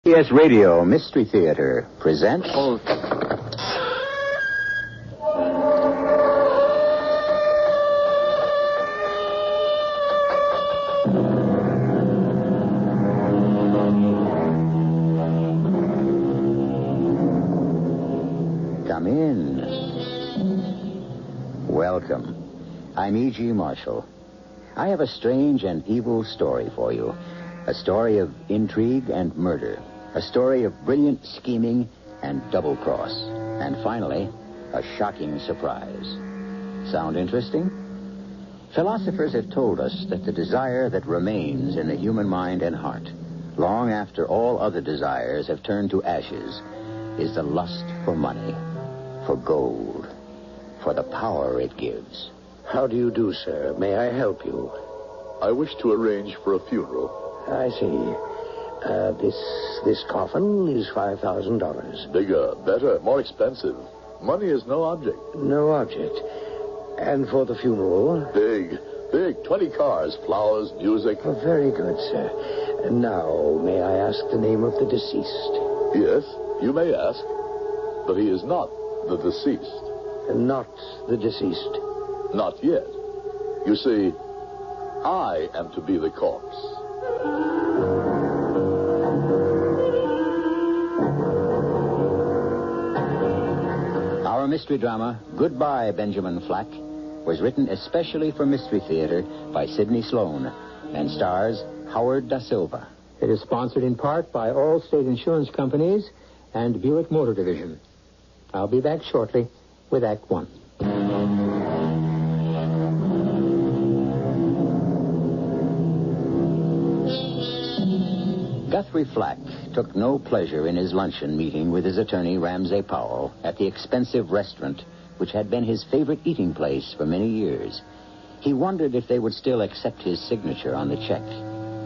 CBS Radio Mystery Theater presents... Come in. Welcome. I'm E.G. Marshall. I have a strange and evil story for you. A story of intrigue and murder. A story of brilliant scheming and double-cross. And finally, a shocking surprise. Sound interesting? Philosophers have told us that the desire that remains in the human mind and heart, long after all other desires have turned to ashes, is the lust for money, for gold, for the power it gives. How do you do, sir? May I help you? I wish to arrange for a funeral. I see. This coffin is $5,000. Bigger, better, more expensive. Money is no object. No object. And for the funeral? Big. 20 cars, flowers, music. Oh, very good, sir. Now, may I ask the name of the deceased? Yes, you may ask. But he is not the deceased. Not the deceased? Not yet. You see, I am to be the corpse. Our mystery drama, Goodbye, Benjamin Flack, was written especially for Mystery Theater by Sidney Sloan and stars Howard Da Silva. It is sponsored in part by all state insurance companies and Buick Motor Division. I'll be back shortly with Act One. Guthrie Flack took no pleasure in his luncheon meeting with his attorney, Ramsay Powell, at the expensive restaurant which had been his favorite eating place for many years. He wondered if they would still accept his signature on the check.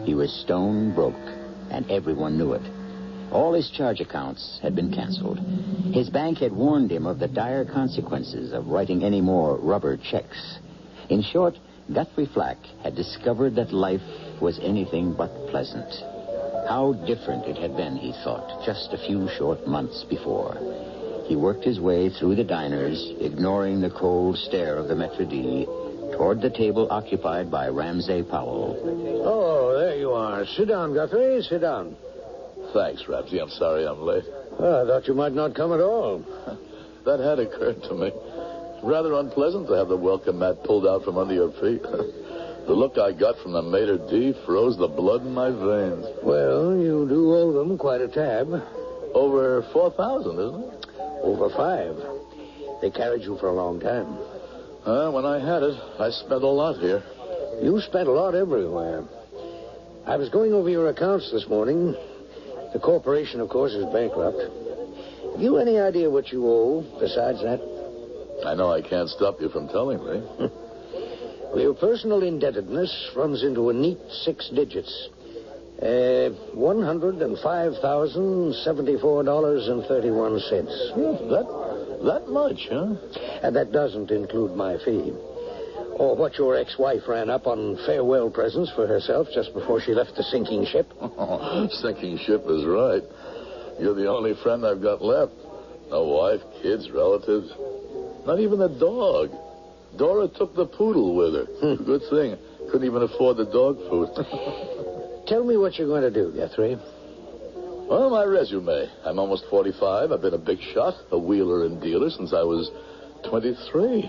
He was stone broke, and everyone knew it. All his charge accounts had been canceled. His bank had warned him of the dire consequences of writing any more rubber checks. In short, Guthrie Flack had discovered that life was anything but pleasant. How different it had been, he thought, just a few short months before. He worked his way through the diners, ignoring the cold stare of the maître d', toward the table occupied by Ramsay Powell. Oh, there you are. Sit down, Guthrie. Sit down. Thanks, Ramsay. I'm sorry I'm late. I thought you might not come at all. That had occurred to me. Rather unpleasant to have the welcome mat pulled out from under your feet. The look I got from the maitre d' froze the blood in my veins. Well, you do owe them quite a tab. Over 4,000, isn't it? Over 5. They carried you for a long time. When I had it, I spent a lot here. You spent a lot everywhere. I was going over your accounts this morning. The corporation, of course, is bankrupt. Have you any idea what you owe besides that? I know I can't stop you from telling me. Well, your personal indebtedness runs into a neat 6 digits. $105,074.31. That much, huh? And that doesn't include my fee. Or what your ex-wife ran up on farewell presents for herself just before she left the sinking ship. Sinking ship is right. You're the only friend I've got left. No wife, kids, relatives. Not even a dog. Dora took the poodle with her. Good thing. Couldn't even afford the dog food. Tell me what you're going to do, Guthrie. Well, my resume. I'm almost 45. I've been a big shot, a wheeler and dealer since I was 23.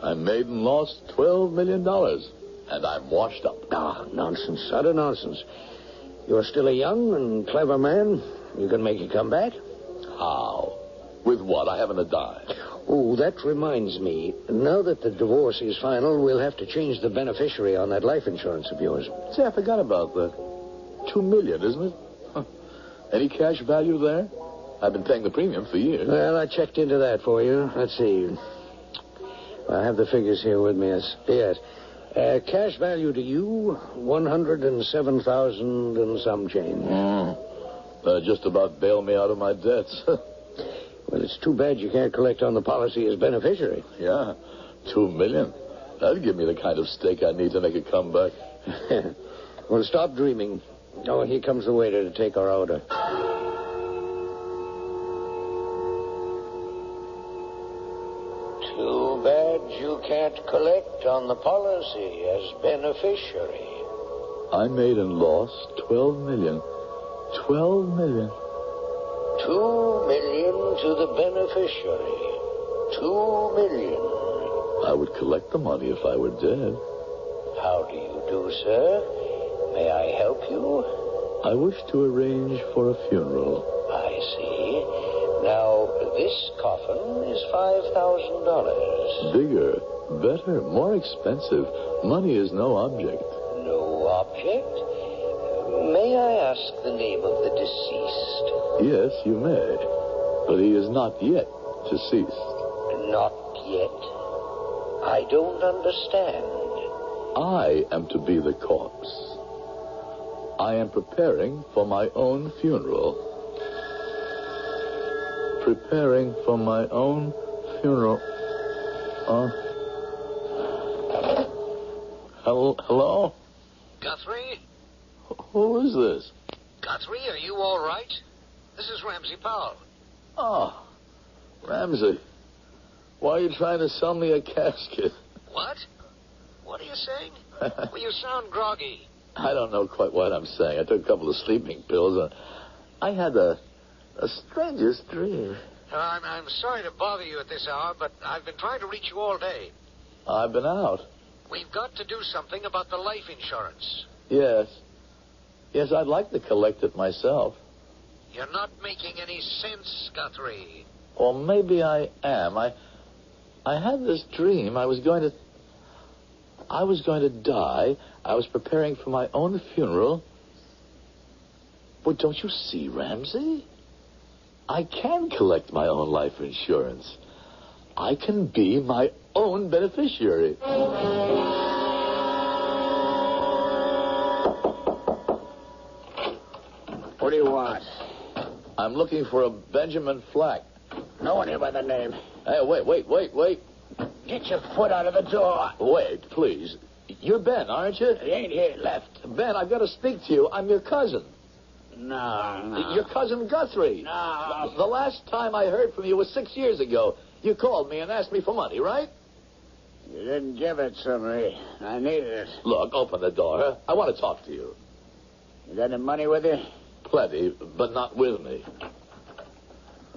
I made and lost $12 million. And I'm washed up. Nonsense. Utter nonsense. You're still a young and clever man. You can make a comeback. How? With what? I haven't a dime. Oh, that reminds me. Now that the divorce is final, we'll have to change the beneficiary on that life insurance of yours. Say, I forgot about that. $2 million, isn't it? Huh. Any cash value there? I've been paying the premium for years. Well, I checked into that for you. Let's see. I have the figures here with me. Yes. Cash value to you, $107,000 and some change. Just about bail me out of my debts. Well, it's too bad you can't collect on the policy as beneficiary. Yeah, $2 million. That'd give me the kind of stake I need to make a comeback. Well, stop dreaming. Oh, here comes the waiter to take our order. you can't collect on the policy as beneficiary. I made and lost $12 million. $12 million. $2 million to the beneficiary. $2 million. I would collect the money if I were dead. How do you do, sir? May I help you? I wish to arrange for a funeral. I see. Now, this coffin is $5,000. Bigger, better, more expensive. Money is no object. No object? May I ask the name of the deceased? Yes, you may. But he is not yet deceased. Not yet. I don't understand. I am to be the corpse. I am preparing for my own funeral. Preparing for my own funeral. Hello? Guthrie? Who is this? Guthrie, are you all right? This is Ramsey Powell. Oh, Ramsey. Why are you trying to sell me a casket? What? What are you saying? Well, you sound groggy. I don't know quite what I'm saying. I took a couple of sleeping pills, and I had the strangest dream. I'm sorry to bother you at this hour, but I've been trying to reach you all day. I've been out. We've got to do something about the life insurance. Yes. Yes, I'd like to collect it myself. You're not making any sense, Guthrie. Or maybe I am. I had this dream. I was going to die. I was preparing for my own funeral. But don't you see, Ramsey? I can collect my own life insurance. I can be my own beneficiary. What do you want? I'm looking for a Benjamin Flack. No one here by the name. Hey, wait. Get your foot out of the door. Wait, please. You're Ben, aren't you? He ain't here. He left. Ben, I've got to speak to you. I'm your cousin. No. Your cousin Guthrie. No. The last time I heard from you was 6 years ago. You called me and asked me for money, right? You didn't give it to me. I needed it. Look, open the door. I want to talk to you. You got any money with you? Plenty, but not with me.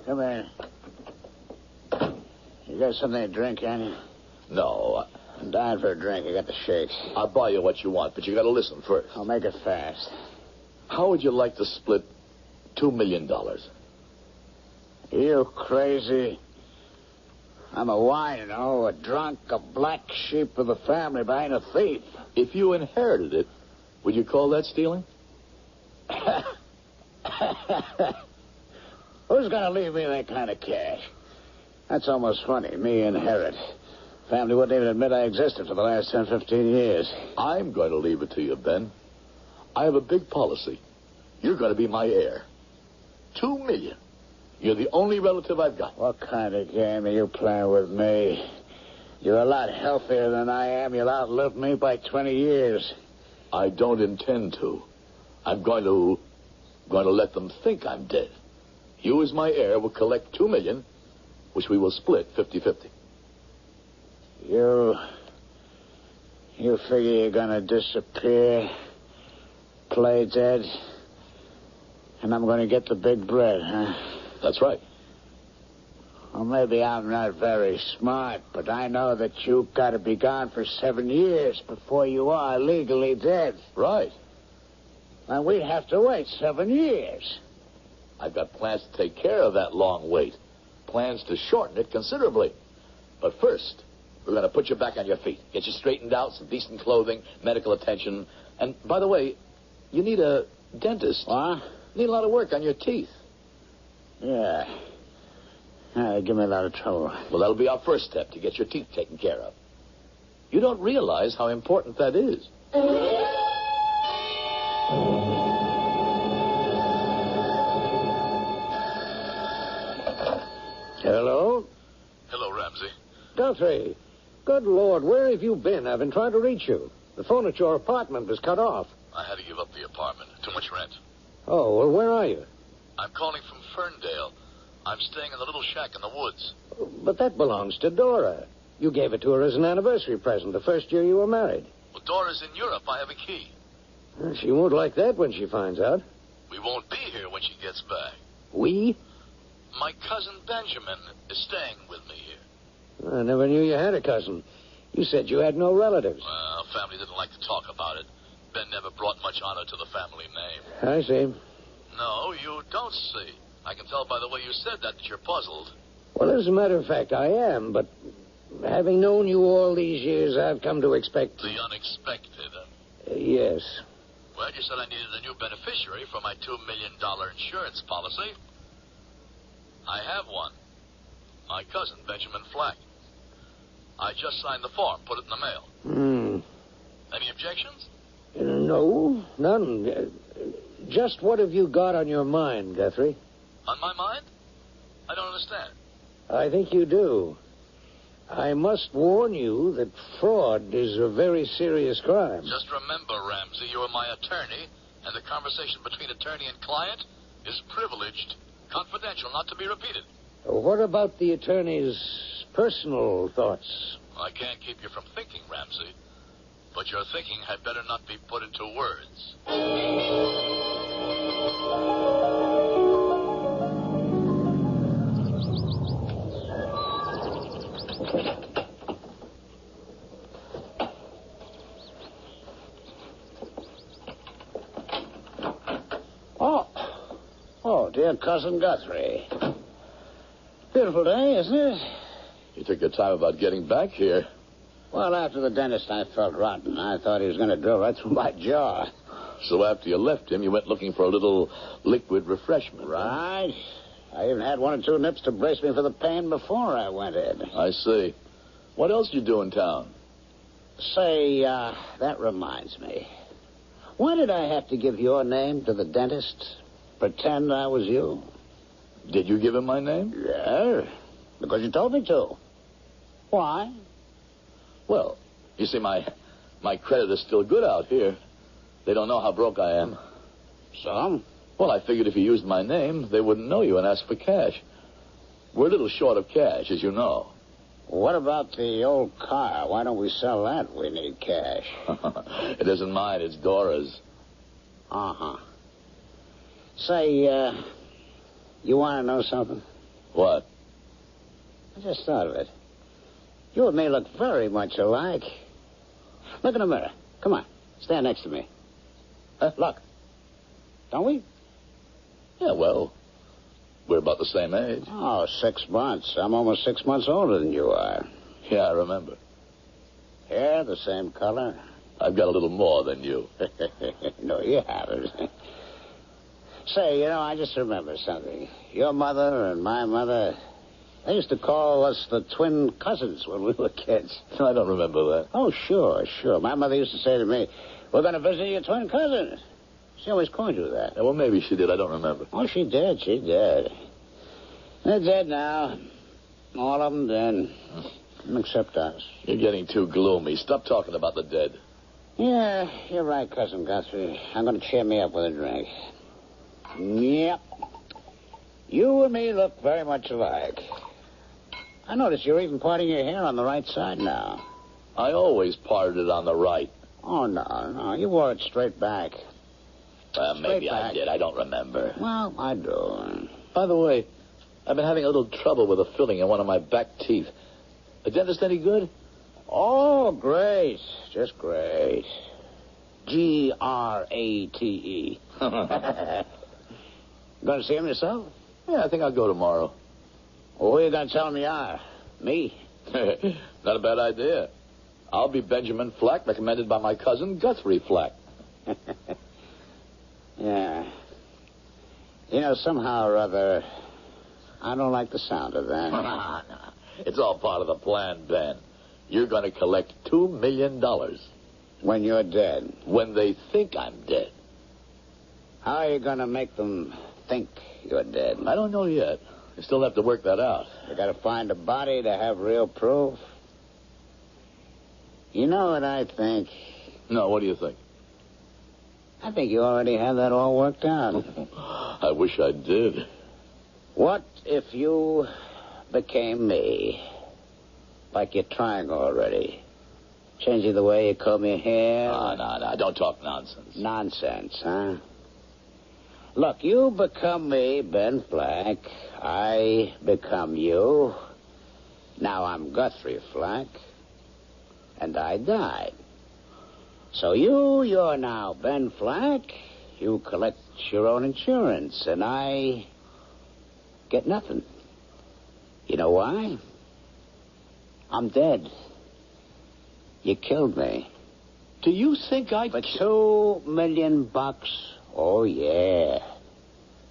Come here. You got something to drink, Annie? No. I'm dying for a drink. I got the shakes. I'll buy you what you want, but you got to listen first. I'll make it fast. How would you like to split $2 million? You crazy? I'm a wino, a drunk, a black sheep of the family, but I ain't a thief. If you inherited it, would you call that stealing? Who's going to leave me that kind of cash? That's almost funny. Me inherit. Family wouldn't even admit I existed for the last 10, 15 years. I'm going to leave it to you, Ben. I have a big policy. You're going to be my heir. $2 million. You're the only relative I've got. What kind of game are you playing with me? You're a lot healthier than I am. You'll outlive me by 20 years. I don't intend to. I'm going to let them think I'm dead. You, as my heir, will collect $2 million, which we will split 50-50. You figure you're gonna disappear, play dead, and I'm gonna get the big bread, huh? That's right. Well, maybe I'm not very smart, but I know that you've got to be gone for 7 years before you are legally dead. Right. And we'd have to wait 7 years. I've got plans to take care of that long wait. Plans to shorten it considerably. But first, we're going to put you back on your feet. Get you straightened out, some decent clothing, medical attention. And, by the way, you need a dentist. What? You need a lot of work on your teeth. Yeah. Give me a lot of trouble. Well, that'll be our first step to get your teeth taken care of. You don't realize how important that is. Hello? Hello, Ramsey. Guthrie. Good Lord, where have you been? I've been trying to reach you. The phone at your apartment was cut off. I had to give up the apartment. Too much rent. Oh, well, where are you? I'm calling from Ferndale. I'm staying in the little shack in the woods. But that belongs to Dora. You gave it to her as an anniversary present the first year you were married. Well, Dora's in Europe. I have a key. She won't like that when she finds out. We won't be here when she gets back. We? My cousin Benjamin is staying with me here. I never knew you had a cousin. You said you had no relatives. Well, family didn't like to talk about it. Ben never brought much honor to the family name. I see. No, you don't see. I can tell by the way you said that you're puzzled. Well, as a matter of fact, I am, but having known you all these years, I've come to expect... The unexpected. Yes. Well, you said I needed a new beneficiary for my $2 million insurance policy. I have one. My cousin, Benjamin Flack. I just signed the form, put it in the mail. Any objections? No, none. Just what have you got on your mind, Guthrie? On my mind? I don't understand. I think you do. I must warn you that fraud is a very serious crime. Just remember, Ramsey, you are my attorney, and the conversation between attorney and client is privileged, confidential, not to be repeated. What about the attorney's personal thoughts? I can't keep you from thinking, Ramsey, but your thinking had better not be put into words. Oh, dear Cousin Guthrie. Beautiful day, isn't it? You took your time about getting back here. Well, after the dentist, I felt rotten. I thought he was going to drill right through my jaw. So after you left him, you went looking for a little liquid refreshment. Right. I even had one or two nips to brace me for the pain before I went in. I see. What else you do in town? Say, that reminds me. Why did I have to give your name to the dentist? Pretend I was you? Did you give him my name? Yeah, because you told me to. Why? Well, you see, my credit is still good out here. They don't know how broke I am. So? Well, I figured if you used my name, they wouldn't know you and ask for cash. We're a little short of cash, as you know. What about the old car? Why don't we sell that? We need cash. It isn't mine, it's Dora's. Uh-huh. Say, you want to know something? What? I just thought of it. You and me look very much alike. Look in the mirror. Come on. Stand next to me. Look. Don't we? Yeah, well, we're about the same age. Oh, 6 months. I'm almost 6 months older than you are. Yeah, I remember. Hair, the same color. I've got a little more than you. No, you haven't. Say, I just remember something. Your mother and my mother, they used to call us the twin cousins when we were kids. I don't remember that. Oh, sure. My mother used to say to me, we're going to visit your twin cousins. She always called you that. Yeah, well, maybe she did. I don't remember. Oh, she did. They're dead now. All of them dead. Except us. You're getting too gloomy. Stop talking about the dead. Yeah, you're right, Cousin Guthrie. I'm going to cheer me up with a drink. Yep. You and me look very much alike. I notice you're even parting your hair on the right side now. I always parted it on the right. Oh, no. You wore it straight back. Maybe I did. I don't remember. Well, I do. By the way, I've been having a little trouble with a filling in one of my back teeth. The dentist any good? Oh, great. Just great. Grate. Going to see him yourself? Yeah, I think I'll go tomorrow. Well, who are you going to tell him you are? Me? Not a bad idea. I'll be Benjamin Flack, recommended by my cousin Guthrie Flack. Yeah. Somehow or other, I don't like the sound of that. No. It's all part of the plan, Ben. You're going to collect $2 million. When you're dead. When they think I'm dead. How are you going to make them think you're dead? I don't know yet. I still have to work that out. You got to find a body to have real proof. You know what I think? No, what do you think? I think you already have that all worked out. I wish I did. What if you became me? Like you're trying already. Changing the way you comb your hair. No. Don't talk nonsense. Nonsense, huh? Look, you become me, Ben Flack. I become you. Now I'm Guthrie Flack. And I died. So you're now Ben Flack. You collect your own insurance, and I get nothing. You know why? I'm dead. You killed me. Do you think I... For $2 million? Oh, yeah.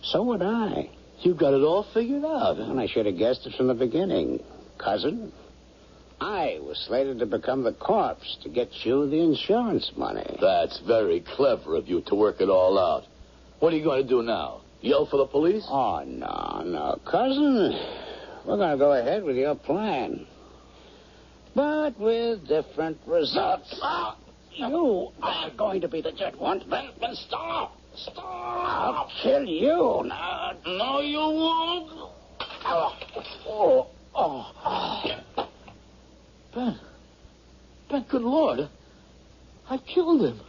So would I. You got it all figured out. And I should have guessed it from the beginning. Cousin, I was slated to become the corpse to get you the insurance money. That's very clever of you to work it all out. What are you going to do now? Yell for the police? Oh, no, cousin. We're going to go ahead with your plan. But with different results. You are going to be the dead one. Ben, stop. I'll kill you. No, you won't. Ben, good Lord. I killed him.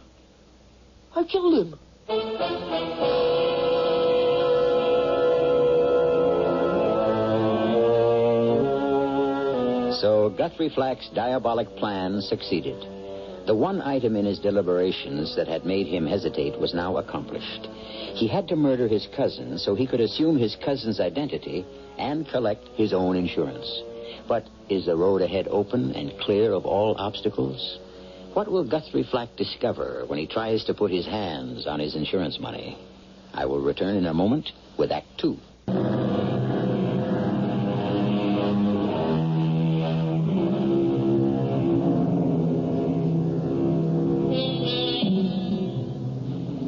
So Guthrie Flack's diabolic plan succeeded. The one item in his deliberations that had made him hesitate was now accomplished. He had to murder his cousin so he could assume his cousin's identity and collect his own insurance. But is the road ahead open and clear of all obstacles? What will Guthrie Flack discover when he tries to put his hands on his insurance money? I will return in a moment with Act Two.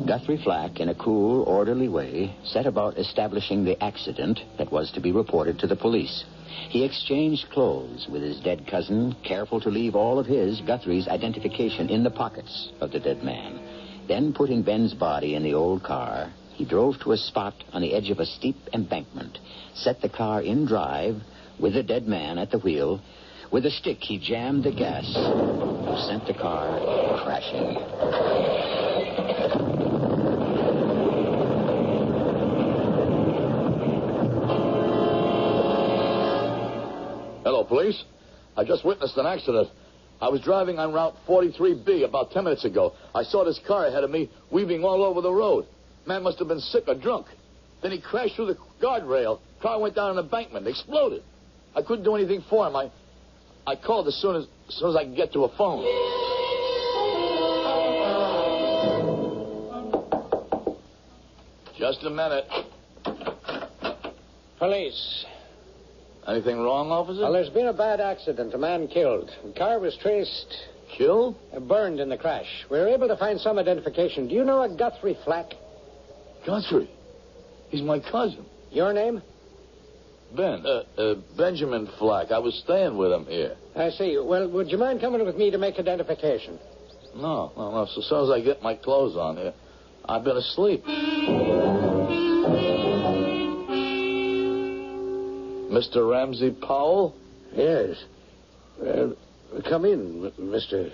Guthrie Flack, in a cool, orderly way, set about establishing the accident that was to be reported to the police. He exchanged clothes with his dead cousin, careful to leave all of his, Guthrie's, identification in the pockets of the dead man. Then, putting Ben's body in the old car, he drove to a spot on the edge of a steep embankment, set the car in drive, with the dead man at the wheel. With a stick, he jammed the gas, sent the car crashing. Hello, police. I just witnessed an accident. I was driving on Route 43B about 10 minutes ago. I saw this car ahead of me weaving all over the road. Man must have been sick or drunk. Then he crashed through the guardrail. Car went down an embankment, exploded. I couldn't do anything for him. I called as soon as I could get to a phone. Just a minute. Police. Anything wrong, officer? Well, there's been a bad accident. A man killed. The car was traced... Killed? Burned in the crash. We were able to find some identification. Do you know a Guthrie Flack? Guthrie? He's my cousin. Your name? Benjamin Flack. I was staying with him here. I see. Well, would you mind coming with me to make identification? No. So as soon as I get my clothes on here, I've been asleep. Mr. Ramsey Powell? Yes. Come in, Mr.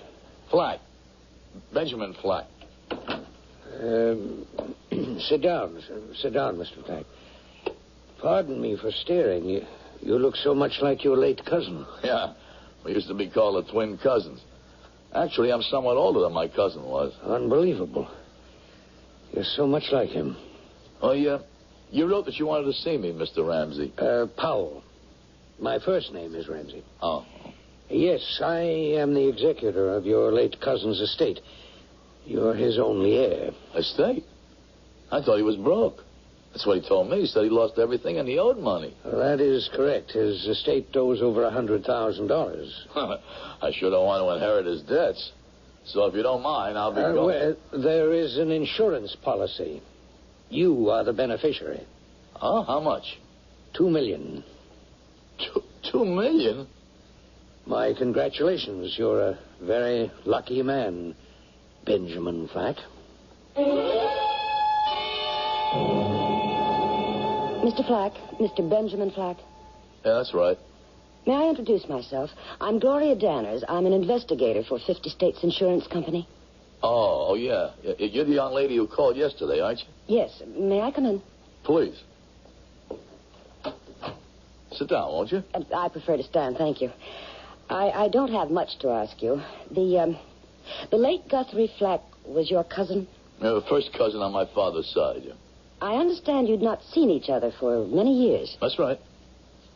Flack. Benjamin Flack. Sit down. Sit down, Mr. Flack. Pardon me for staring. You look so much like your late cousin. Yeah. We used to be called the twin cousins. Actually, I'm somewhat older than my cousin was. Unbelievable. You're so much like him. Oh, yeah? You wrote that you wanted to see me, Mr. Ramsey. Powell. My first name is Ramsey. Oh. Yes, I am the executor of your late cousin's estate. You're his only heir. Estate? I thought he was broke. That's what he told me. He said he lost everything and he owed money. Well, that is correct. His estate owes over $100,000. I sure don't want to inherit his debts. So if you don't mind, I'll be going. Well, there is an insurance policy. You are the beneficiary. Oh, how much? $2 million. $2 million? My congratulations. You're a very lucky man, Benjamin Flack. Mr. Flack, Mr. Benjamin Flack. Yeah, that's right. May I introduce myself? I'm Gloria Danners. I'm an investigator for 50 States Insurance Company. Oh, yeah. You're the young lady who called yesterday, aren't you? Yes. May I come in? Please. Sit down, won't you? I prefer to stand, thank you. I don't have much to ask you. The late Guthrie Flack was your cousin? First cousin on my father's side, yeah. I understand you'd not seen each other for many years. That's right.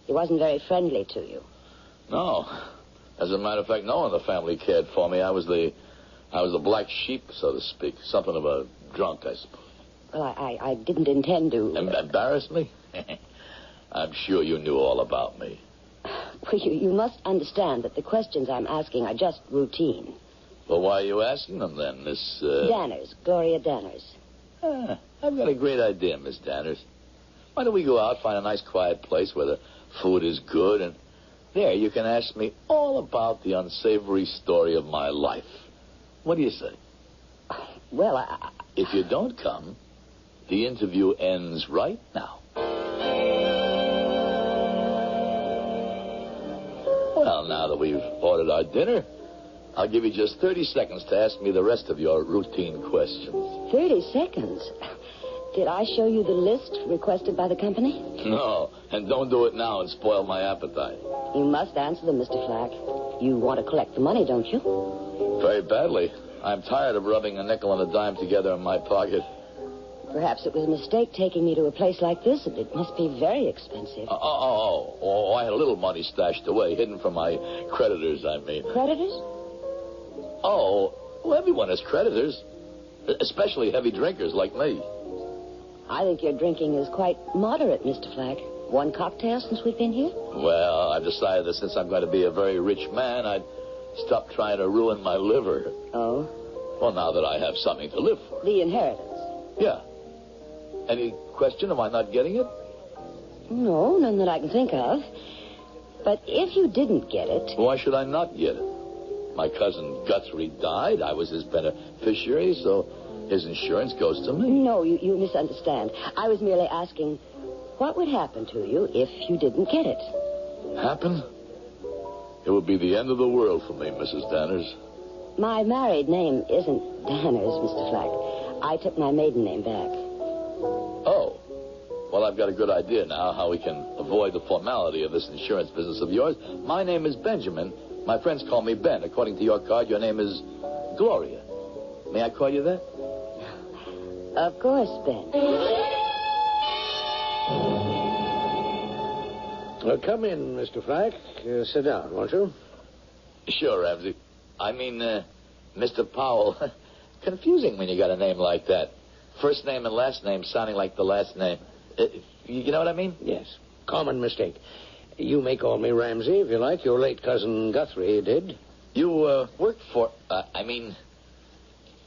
He wasn't very friendly to you. No. As a matter of fact, no one in the family cared for me. I was the black sheep, so to speak. Something of a drunk, I suppose. Well, I didn't intend to... Embarrass me? I'm sure you knew all about me. Well, you must understand that the questions I'm asking are just routine. Well, why are you asking them then, Miss... Danners, Gloria Danners. I've got a great idea, Miss Danners. Why don't we go out, find a nice quiet place where the food is good, and there you can ask me all about the unsavory story of my life. What do you say? Well, If you don't come, the interview ends right now. Well, now that we've ordered our dinner, I'll give you just 30 seconds to ask me the rest of your routine questions. 30 seconds? Did I show you the list requested by the company? No, and don't do it now and spoil my appetite. You must answer them, Mr. Flack. You want to collect the money, don't you? Very badly. I'm tired of rubbing a nickel and a dime together in my pocket. Perhaps it was a mistake taking me to a place like this. It must be very expensive. I had a little money stashed away, hidden from my creditors, I mean. Creditors? Oh, well, everyone has creditors, especially heavy drinkers like me. I think your drinking is quite moderate, Mr. Flack. One cocktail since we've been here? Well, I've decided that since I'm going to be a very rich man, I'd stop trying to ruin my liver. Oh? Well, now that I have something to live for. The inheritance? Yeah. Any question? Am I not getting it? No, none that I can think of. But if you didn't get it... Why should I not get it? My cousin Guthrie died. I was his beneficiary, so his insurance goes to me. No, you misunderstand. I was merely asking what would happen to you if you didn't get it. Happen? It would be the end of the world for me, Mrs. Danners. My married name isn't Danners, Mr. Flack. I took my maiden name back. Oh. Well, I've got a good idea now how we can avoid the formality of this insurance business of yours. My name is Benjamin. My friends call me Ben. According to your card, your name is Gloria. May I call you that? Of course, Ben. Well, come in, Mr. Flack. Sit down, won't you? Sure, Ramsey. I mean, Mr. Powell. Confusing when you got a name like that. First name and last name sounding like the last name. You know what I mean? Yes. Common mistake. You may call me Ramsey if you like. Your late cousin Guthrie did. You worked for...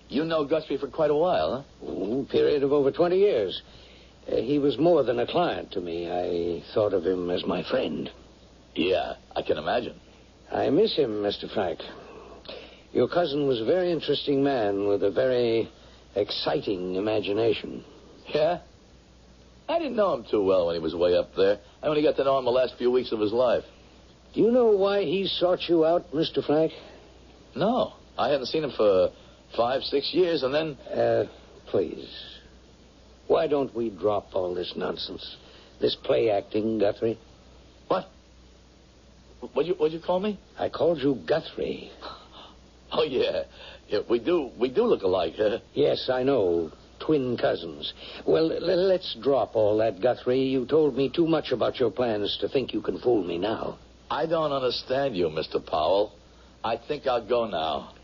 you know Guthrie for quite a while, huh? Period of over 20 years. He was more than a client to me. I thought of him as my friend. Yeah, I can imagine. I miss him, Mr. Flack. Your cousin was a very interesting man with a very exciting imagination. Yeah? I didn't know him too well when he was way up there. I only got to know him the last few weeks of his life. Do you know why he sought you out, Mr. Flack? No. I hadn't seen him for 5-6 years, and then... Please. Why don't we drop all this nonsense? This play acting, Guthrie? What? What'd you call me? I called you Guthrie. Oh, yeah. We do look alike, huh? Yes, I know. Twin cousins. Well, let's drop all that, Guthrie. You told me too much about your plans to think you can fool me now. I don't understand you, Mr. Powell. I think I'll go now.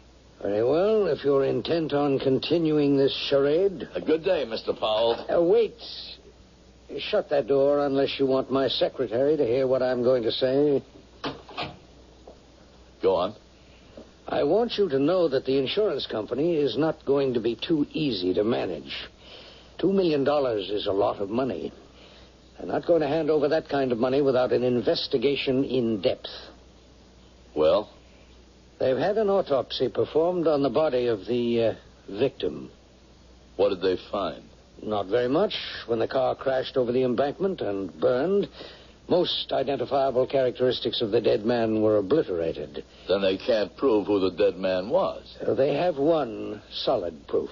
Very well, if you're intent on continuing this charade... A good day, Mr. Powell. Wait. Shut that door unless you want my secretary to hear what I'm going to say. Go on. I want you to know that the insurance company is not going to be too easy to manage. $2 million is a lot of money. They're not going to hand over that kind of money without an investigation in depth. Well? They've had an autopsy performed on the body of the victim. What did they find? Not very much. When the car crashed over the embankment and burned, Most identifiable characteristics of the dead man were obliterated. Then they can't prove who the dead man was. They have one solid proof.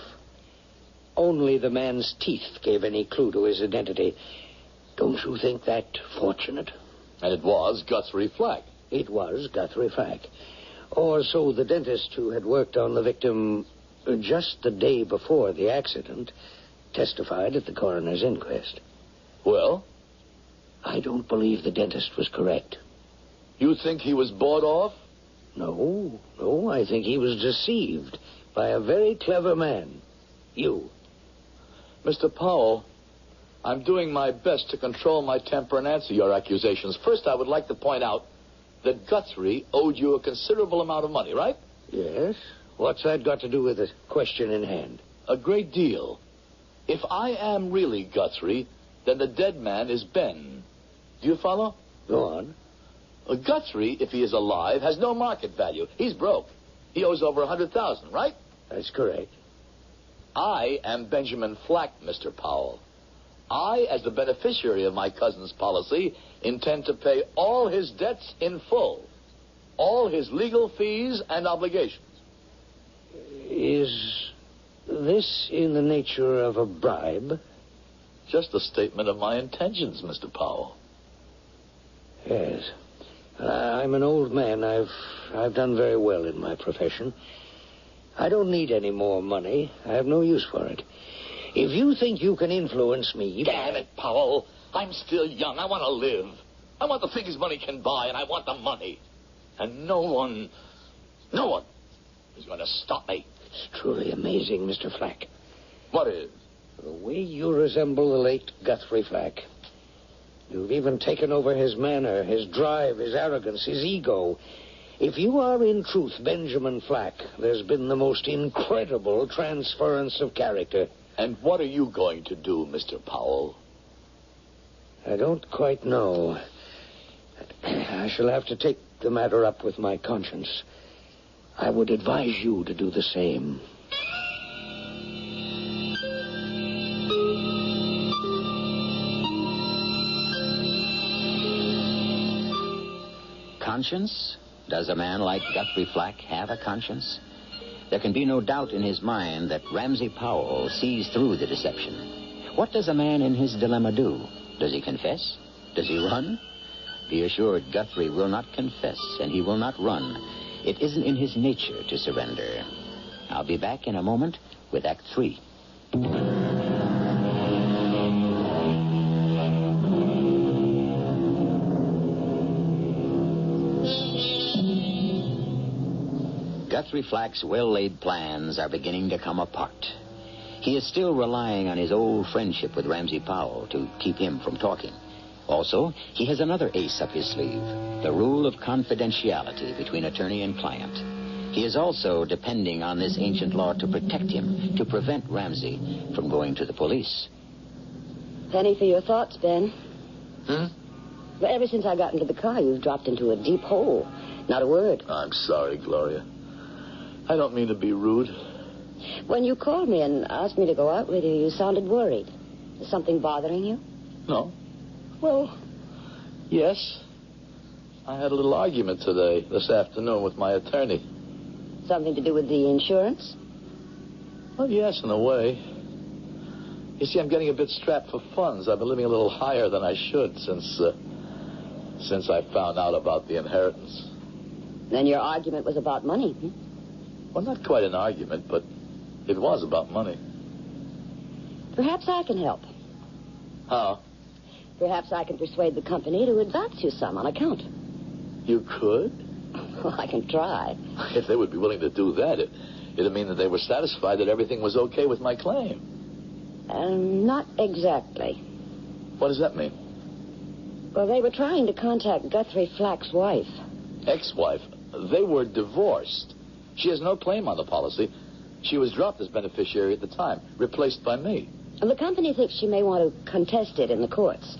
Only the man's teeth gave any clue to his identity. Don't you think that fortunate? And it was Guthrie Flack. It was Guthrie Flack. Or so the dentist who had worked on the victim just the day before the accident testified at the coroner's inquest. Well? I don't believe the dentist was correct. You think he was bought off? No, I think he was deceived by a very clever man. You. Mr. Powell, I'm doing my best to control my temper and answer your accusations. First, I would like to point out that Guthrie owed you a considerable amount of money, right? Yes? What's that got to do with the question in hand? A great deal. If I am really Guthrie, then the dead man is Ben. Do you follow? Go on. Guthrie, if he is alive, has no market value. He's broke. He owes over $100,000, right? That's correct. I am Benjamin Flack, Mr. Powell. I, as the beneficiary of my cousin's policy, intend to pay all his debts in full. All his legal fees and obligations. Is this in the nature of a bribe? Just a statement of my intentions, Mr. Powell. Yes. I'm an old man. I've done very well in my profession. I don't need any more money. I have no use for it. If you think you can influence me... Damn it, Powell. I'm still young. I want to live. I want the things money can buy, and I want the money. And no one is going to stop me. It's truly amazing, Mr. Flack. What is? The way you resemble the late Guthrie Flack. You've even taken over his manner, his drive, his arrogance, his ego. If you are in truth Benjamin Flack, there's been the most incredible transference of character. And what are you going to do, Mr. Powell? I don't quite know. I shall have to take the matter up with my conscience. I would advise you to do the same. Conscience? Does a man like Guthrie Flack have a conscience? There can be no doubt in his mind that Ramsey Powell sees through the deception. What does a man in his dilemma do? Does he confess? Does he run? Be assured, Guthrie will not confess, and he will not run. It isn't in his nature to surrender. I'll be back in a moment with Act 3. Guthrie Flack's well-laid plans are beginning to come apart. He is still relying on his old friendship with Ramsey Powell to keep him from talking. Also, he has another ace up his sleeve, the rule of confidentiality between attorney and client. He is also depending on this ancient law to protect him, to prevent Ramsey from going to the police. Penny for your thoughts, Ben. Well, Ever since I got into the car, you've dropped into a deep hole. Not a word. I'm sorry, Gloria. I don't mean to be rude. When you called me and asked me to go out with you, you sounded worried. Is something bothering you? No. Well, yes. I had a little argument this afternoon with my attorney. Something to do with the insurance? Well, yes, in a way. You see, I'm getting a bit strapped for funds. I've been living a little higher than I should since I found out about the inheritance. Then your argument was about money. Well, not quite an argument, but it was about money. Perhaps I can help. How? Perhaps I can persuade the company to advance you some on account. You could? Well, I can try. If they would be willing to do that, it'd mean that they were satisfied that everything was okay with my claim. Not exactly. What does that mean? Well, they were trying to contact Guthrie Flack's wife. Ex-wife? They were divorced. She has no claim on the policy. She was dropped as beneficiary at the time, replaced by me. The company thinks she may want to contest it in the courts.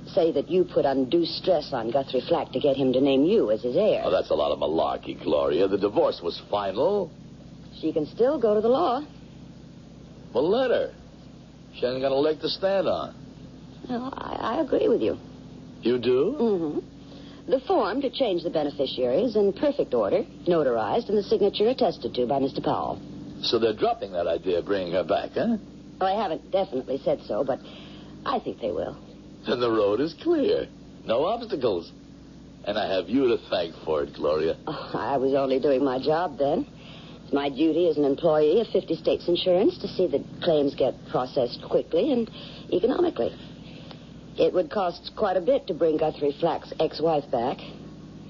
Say that you put undue stress on Guthrie Flack to get him to name you as his heir. Oh, that's a lot of malarkey, Gloria. The divorce was final. She can still go to the law. Well, let her. She hasn't got a leg to stand on. No, I agree with you. You do? Mm-hmm. The form to change the beneficiary is in perfect order, notarized, and the signature attested to by Mr. Powell. So they're dropping that idea of bringing her back, huh? Well, I haven't definitely said so, but I think they will. Then the road is clear. No obstacles. And I have you to thank for it, Gloria. Oh, I was only doing my job then. It's my duty as an employee of 50 States Insurance to see that claims get processed quickly and economically. It would cost quite a bit to bring Guthrie Flack's ex-wife back.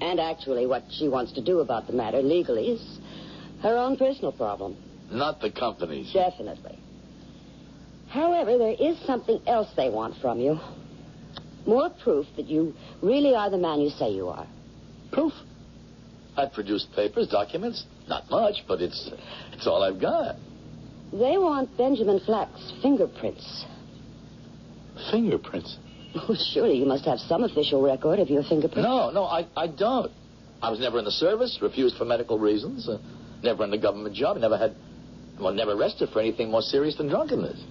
And actually, what she wants to do about the matter legally is her own personal problem. Not the company's. Definitely. However, there is something else they want from you. More proof that you really are the man you say you are. Proof? I've produced papers, documents. Not much, but it's all I've got. They want Benjamin Flack's fingerprints. Fingerprints? Oh, surely you must have some official record of your fingerprints. No, I don't. I was never in the service, refused for medical reasons, never in a government job, never arrested for anything more serious than drunkenness.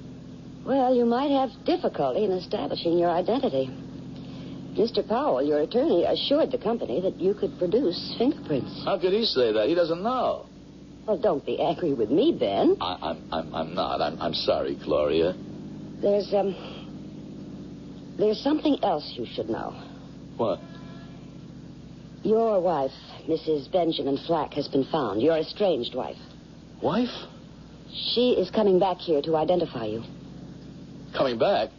Well, you might have difficulty in establishing your identity. Mr. Powell, your attorney, assured the company that you could produce fingerprints. How could he say that? He doesn't know. Well, don't be angry with me, Ben. I'm not. I'm sorry, Gloria. There's something else you should know. What? Your wife, Mrs. Benjamin Flack, has been found. Your estranged wife. Wife? She is coming back here to identify you. Coming back?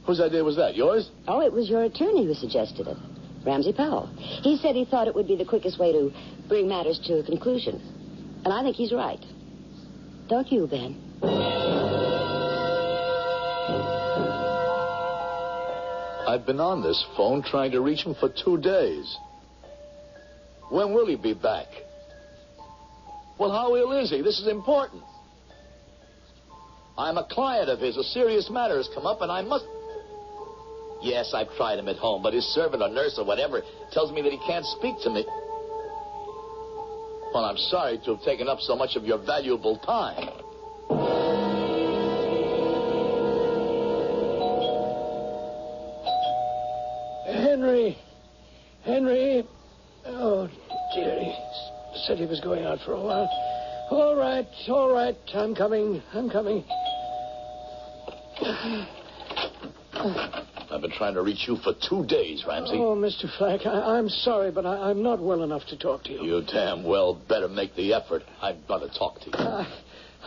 Whose idea was that? Yours? Oh, it was your attorney who suggested it. Ramsey Powell. He said he thought it would be the quickest way to bring matters to a conclusion. And I think he's right. Don't you, Ben? I've been on this phone trying to reach him for 2 days. When will he be back? Well, how ill is he? This is important. I'm a client of his. A serious matter has come up, and I must... Yes, I've tried him at home, but his servant or nurse or whatever tells me that he can't speak to me. Well, I'm sorry to have taken up so much of your valuable time. Henry. Oh, dear, he said he was going out for a while. All right. I'm coming. I've been trying to reach you for 2 days, Ramsey. Oh, Mr. Flack, I'm sorry, but I'm not well enough to talk to you. You damn well better make the effort. I've got to talk to you.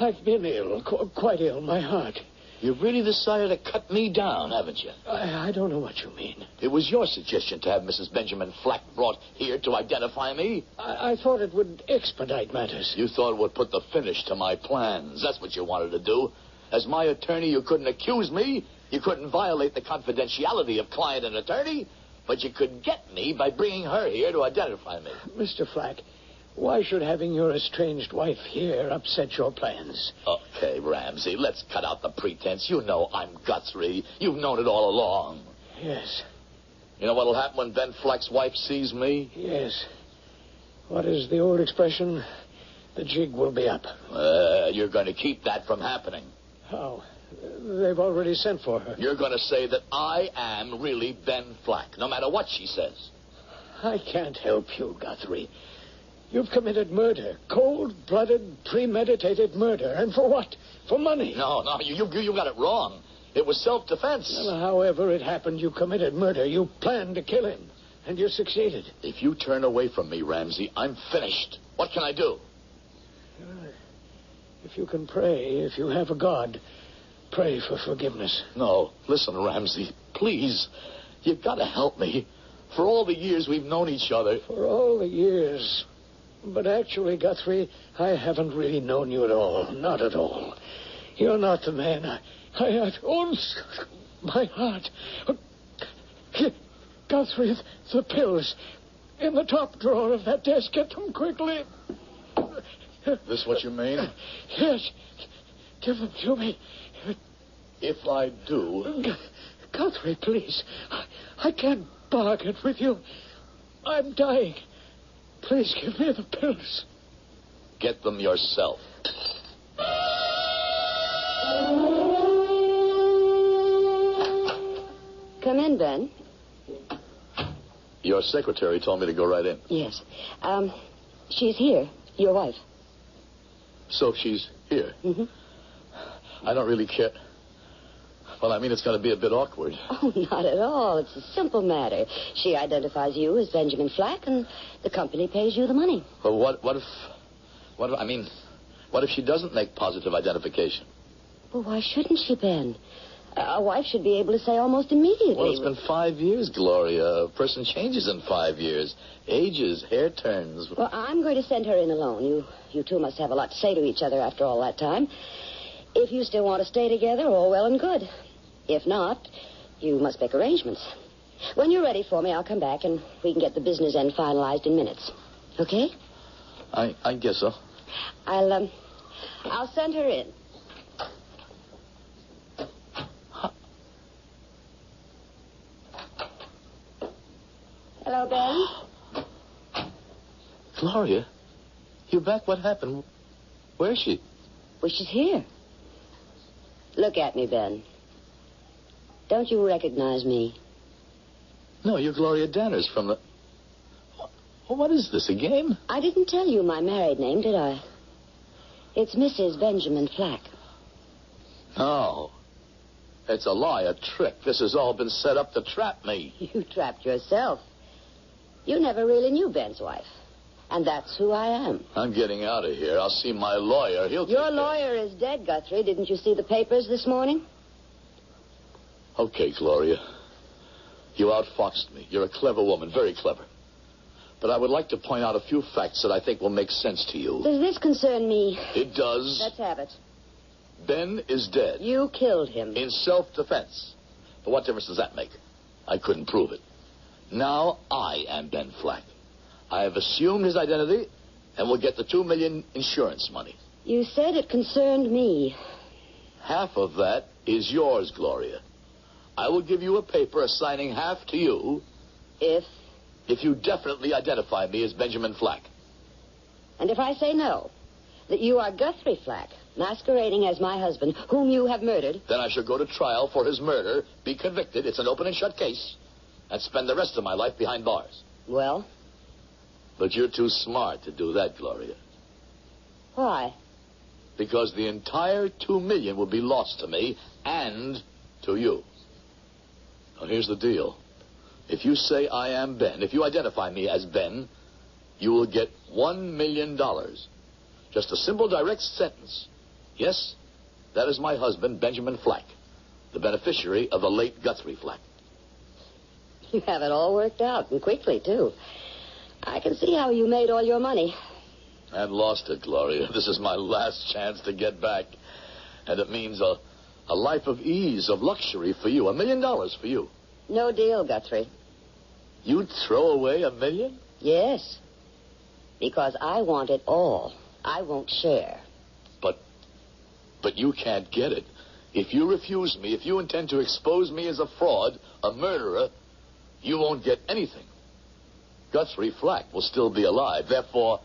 I've been ill, quite ill, my heart. You've really decided to cut me down, haven't you? I don't know what you mean. It was your suggestion to have Mrs. Benjamin Flack brought here to identify me? I thought it would expedite matters. You thought it would put the finish to my plans. That's what you wanted to do. As my attorney, you couldn't accuse me. You couldn't violate the confidentiality of client and attorney. But you could get me by bringing her here to identify me. Mr. Flack, why should having your estranged wife here upset your plans? Okay, Ramsey, let's cut out the pretense. You know I'm Guthrie. You've known it all along. Yes. You know what'll happen when Ben Flack's wife sees me? Yes. What is the old expression? The jig will be up. You're going to keep that from happening. How? They've already sent for her. You're going to say that I am really Ben Flack, no matter what she says. I can't help you, Guthrie. You've committed murder. Cold-blooded, premeditated murder. And for what? For money. No, you got it wrong. It was self-defense. Well, however it happened, you committed murder. You planned to kill him. And you succeeded. If you turn away from me, Ramsey, I'm finished. What can I do? If you can pray, if you have a God, pray for forgiveness. No, listen, Ramsey, please. You've got to help me. For all the years we've known each other. For all the years. But actually, Guthrie, I haven't really known you at all. Not at all. You're not the man oh, my heart. Guthrie, the pills. In the top drawer of that desk. Get them quickly. This what you mean? Yes. Give them to me. If I do... Guthrie, please. I can't bargain with you. I'm dying. Please give me the pills. Get them yourself. Come in, Ben. Your secretary told me to go right in. Yes. She's here, your wife. So she's here? Mm-hmm. I don't really care. Well, I mean, it's going to be a bit awkward. Oh, not at all. It's a simple matter. She identifies you as Benjamin Flack, and the company pays you the money. Well, what if she doesn't make positive identification? Well, why shouldn't she, Ben? A wife should be able to say almost immediately. Well, it's been 5 years, Gloria. A person changes in 5 years. Ages, hair turns. Well, I'm going to send her in alone. You two must have a lot to say to each other after all that time. If you still want to stay together, all well and good. If not, you must make arrangements. When you're ready for me, I'll come back and we can get the business end finalized in minutes. Okay? I guess so. I'll send her in. Hello, Ben. Gloria, you back? What happened? Where is she? Well, she's here. Look at me, Ben. Don't you recognize me? No, you're Gloria Danners from the... What is this, a game? I didn't tell you my married name, did I? It's Mrs. Benjamin Flack. No. It's a lie, a trick. This has all been set up to trap me. You trapped yourself. You never really knew Ben's wife. And that's who I am. I'm getting out of here. I'll see my lawyer. Your lawyer is dead, Guthrie. Didn't you see the papers this morning? Okay, Gloria. You outfoxed me. You're a clever woman, very clever. But I would like to point out a few facts that I think will make sense to you. Does this concern me? It does. Let's have it. Ben is dead. You killed him. In self-defense. But what difference does that make? I couldn't prove it. Now I am Ben Flack. I have assumed his identity and will get the $2 million insurance money. You said it concerned me. Half of that is yours, Gloria. I will give you a paper assigning half to you... If you definitely identify me as Benjamin Flack. And if I say no, that you are Guthrie Flack, masquerading as my husband, whom you have murdered... Then I shall go to trial for his murder, be convicted, it's an open and shut case, and spend the rest of my life behind bars. Well? But you're too smart to do that, Gloria. Why? Because the entire $2 million will be lost to me and to you. Now, here's the deal. If you say I am Ben, if you identify me as Ben, you will get $1 million. Just a simple, direct sentence. Yes, that is my husband, Benjamin Flack, the beneficiary of the late Guthrie Flack. You have it all worked out, and quickly, too. I can see how you made all your money. I've lost it, Gloria. This is my last chance to get back. And it means a life of ease, of luxury for you. $1 million for you. No deal, Guthrie. You'd throw away $1 million? Yes. Because I want it all. I won't share. But you can't get it. If you refuse me, if you intend to expose me as a fraud, a murderer, you won't get anything. Guthrie Flack will still be alive. Therefore,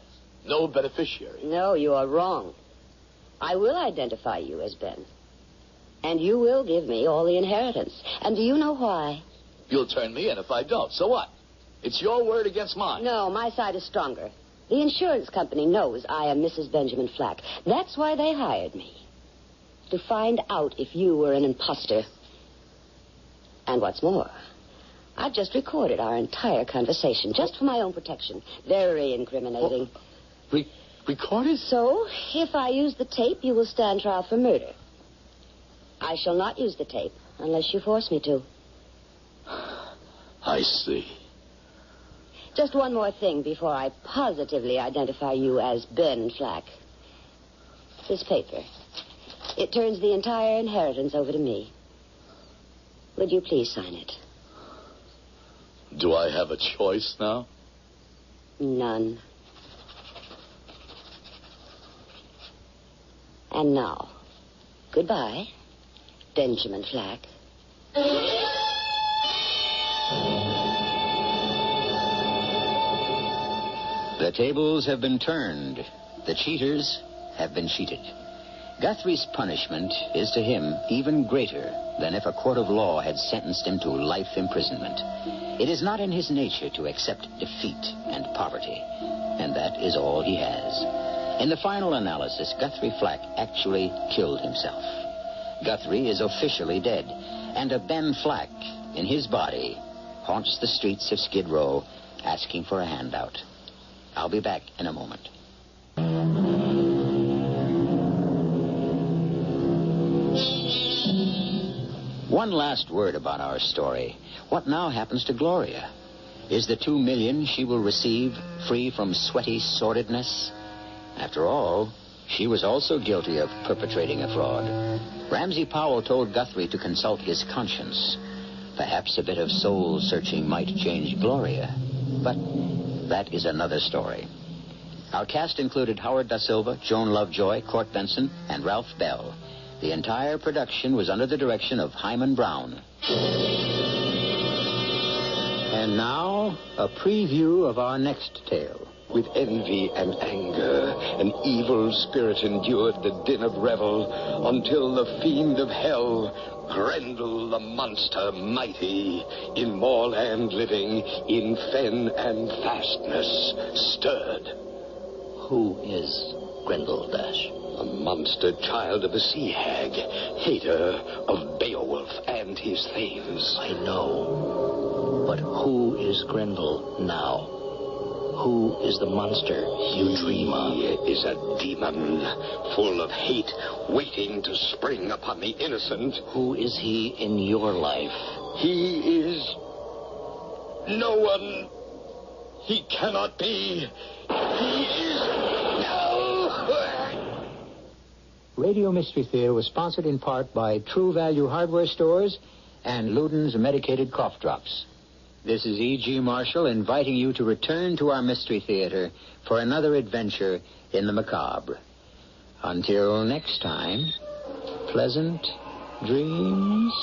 no beneficiary. No, you are wrong. I will identify you as Ben. And you will give me all the inheritance. And do you know why? You'll turn me in if I don't. So what? It's your word against mine. No, my side is stronger. The insurance company knows I am Mrs. Benjamin Flack. That's why they hired me. To find out if you were an imposter. And what's more, I've just recorded our entire conversation, just for my own protection. Very incriminating. Recorded? So, if I use the tape, you will stand trial for murder. I shall not use the tape unless you force me to. I see. Just one more thing before I positively identify you as Ben Flack. This paper. It turns the entire inheritance over to me. Would you please sign it? Do I have a choice now? None. And now, goodbye, Benjamin Flack. The tables have been turned. The cheaters have been cheated. Guthrie's punishment is to him even greater than if a court of law had sentenced him to life imprisonment. It is not in his nature to accept defeat and poverty, and that is all he has. In the final analysis, Guthrie Flack actually killed himself. Guthrie is officially dead, and a Ben Flack in his body haunts the streets of Skid Row asking for a handout. I'll be back in a moment. One last word about our story. What now happens to Gloria? Is the $2 million she will receive free from sweaty sordidness? After all, she was also guilty of perpetrating a fraud. Ramsey Powell told Guthrie to consult his conscience. Perhaps a bit of soul-searching might change Gloria. But that is another story. Our cast included Howard Da Silva, Joan Lovejoy, Court Benson, and Ralph Bell. The entire production was under the direction of Hyman Brown. And now, a preview of our next tale. With envy and anger, an evil spirit endured the din of revel until the fiend of hell, Grendel the monster mighty, in moorland living, in fen and fastness, stirred. Who is Grendel, Dash? A monster child of the sea hag, hater of Beowulf and his thanes. I know. But who is Grendel now? Who is the monster you dream of? He is a demon, full of hate, waiting to spring upon the innocent. Who is he in your life? He is no one. He cannot be. He is no. Radio Mystery Theater was sponsored in part by True Value Hardware Stores and Luden's Medicated Cough Drops. This is E.G. Marshall inviting you to return to our Mystery Theater for another adventure in the macabre. Until next time, pleasant dreams.